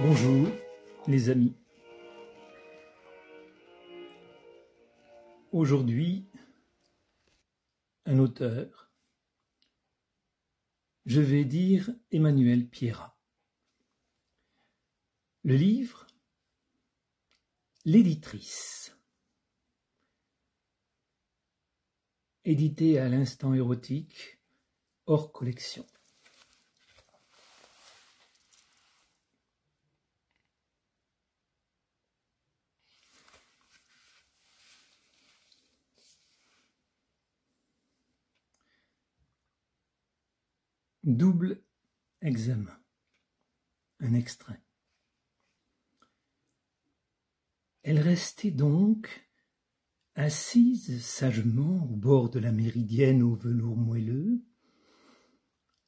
Bonjour les amis. Aujourd'hui, un auteur, je vais dire Emmanuel Pierrat. Le livre, L'éditrice, édité à l'Instant érotique, hors collection. Double examen. Un extrait. Elle restait donc assise sagement au bord de la méridienne au velours moelleux,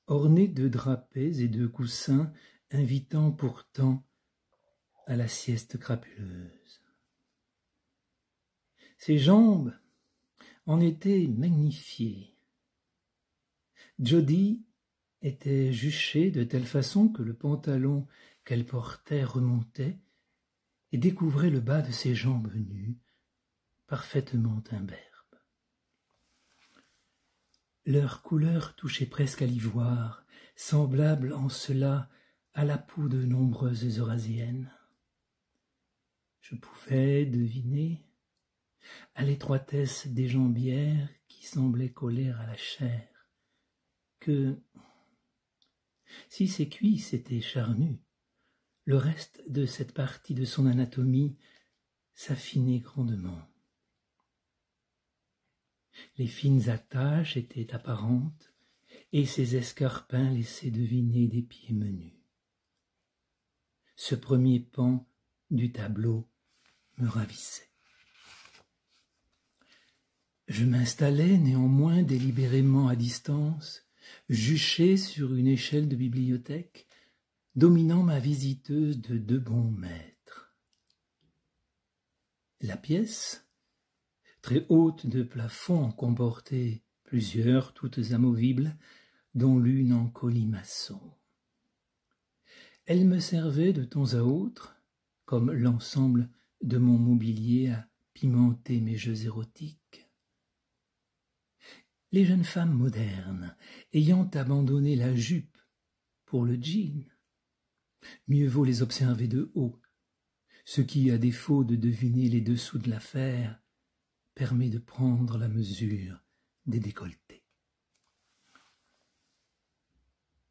ornée de drapés et de coussins invitant pourtant à la sieste crapuleuse. Ses jambes en étaient magnifiées. Jody était juchée de telle façon que le pantalon qu'elle portait remontait et découvrait le bas de ses jambes nues, parfaitement imberbes. Leur couleur touchait presque à l'ivoire, semblable en cela à la peau de nombreuses eurasiennes. Je pouvais deviner, à l'étroitesse des jambières qui semblaient coller à la chair, que, si ses cuisses étaient charnues, le reste de cette partie de son anatomie s'affinait grandement. Les fines attaches étaient apparentes et ses escarpins laissaient deviner des pieds menus. Ce premier pan du tableau me ravissait. Je m'installai néanmoins délibérément à distance, juché sur une échelle de bibliothèque, dominant ma visiteuse de 2 bons mètres. La pièce, très haute de plafond, en comportait plusieurs, toutes amovibles, dont l'une en colimaçon. Elle me servait de temps à autre, comme l'ensemble de mon mobilier, à pimenter mes jeux érotiques. Les jeunes femmes modernes, ayant abandonné la jupe pour le jean, mieux vaut les observer de haut, ce qui, à défaut de deviner les dessous de l'affaire, permet de prendre la mesure des décolletés.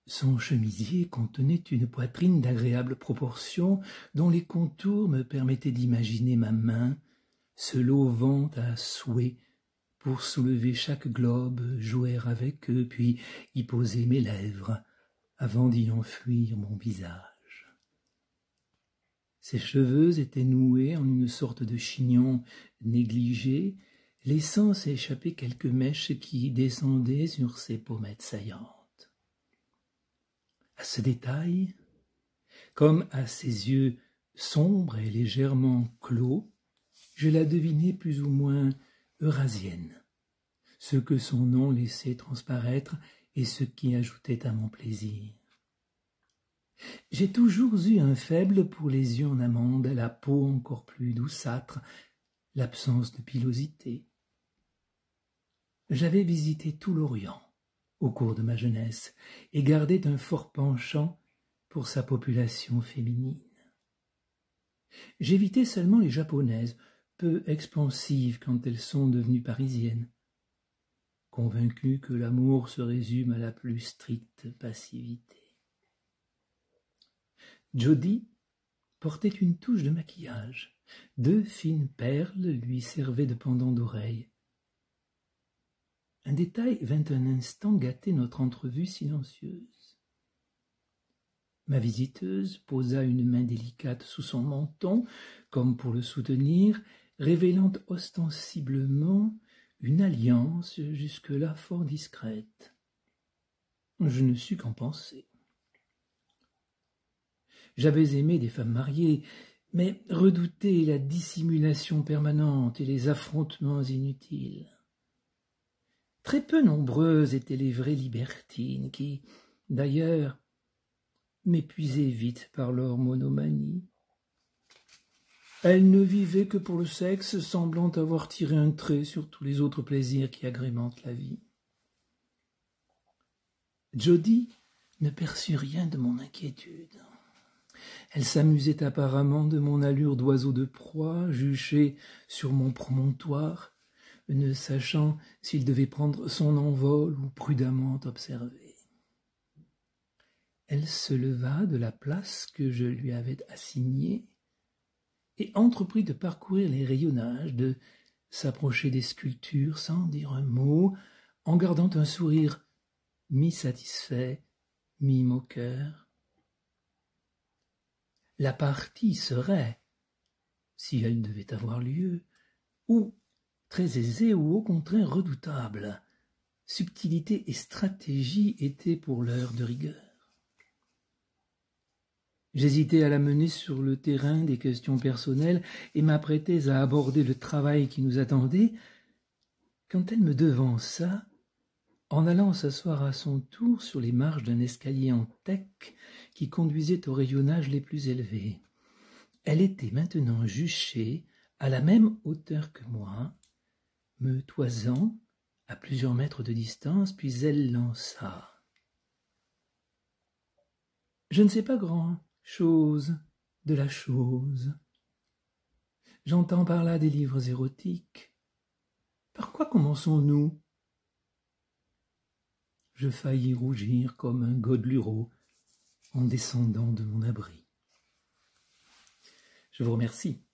Son chemisier contenait une poitrine d'agréable proportion dont les contours me permettaient d'imaginer ma main se levant à souhait pour soulever chaque globe, jouer avec eux, puis y poser mes lèvres avant d'y enfuir mon visage. Ses cheveux étaient noués en une sorte de chignon négligé, laissant s'échapper quelques mèches qui descendaient sur ses pommettes saillantes. À ce détail, comme à ses yeux sombres et légèrement clos, je la devinais plus ou moins eurasienne, ce que son nom laissait transparaître et ce qui ajoutait à mon plaisir. J'ai toujours eu un faible pour les yeux en amande, la peau encore plus douceâtre, l'absence de pilosité. J'avais visité tout l'Orient au cours de ma jeunesse et gardais un fort penchant pour sa population féminine. J'évitais seulement les japonaises, peu expansives quand elles sont devenues parisiennes, convaincues que l'amour se résume à la plus stricte passivité. Jody portait une touche de maquillage. 2 fines perles lui servaient de pendant d'oreille. Un détail vint un instant gâter notre entrevue silencieuse. Ma visiteuse posa une main délicate sous son menton, comme pour le soutenir, révélant ostensiblement une alliance jusque-là fort discrète. Je ne sus qu'en penser. J'avais aimé des femmes mariées, mais redouté la dissimulation permanente et les affrontements inutiles. Très peu nombreuses étaient les vraies libertines qui, d'ailleurs, m'épuisaient vite par leur monomanie. Elles ne vivaient que pour le sexe, semblant avoir tiré un trait sur tous les autres plaisirs qui agrémentent la vie. Jody ne perçut rien de mon inquiétude. Elle s'amusait apparemment de mon allure d'oiseau de proie, juché sur mon promontoire, ne sachant s'il devait prendre son envol ou prudemment observer. Elle se leva de la place que je lui avais assignée et entreprit de parcourir les rayonnages, de s'approcher des sculptures sans dire un mot, en gardant un sourire mi-satisfait, mi-moqueur. La partie serait, si elle devait avoir lieu, ou très aisée ou au contraire redoutable. Subtilité et stratégie étaient pour l'heure de rigueur. J'hésitais à la mener sur le terrain des questions personnelles et m'apprêtais à aborder le travail qui nous attendait, quand elle me devança, en allant s'asseoir à son tour sur les marches d'un escalier en teck qui conduisait aux rayonnages les plus élevés. Elle était maintenant juchée à la même hauteur que moi, me toisant à plusieurs mètres de distance, puis elle lança. « Je ne sais pas grand-chose de la chose. J'entends par là des livres érotiques. Par quoi commençons-nous » Je faillis rougir comme un godelureau en descendant de mon abri. Je vous remercie.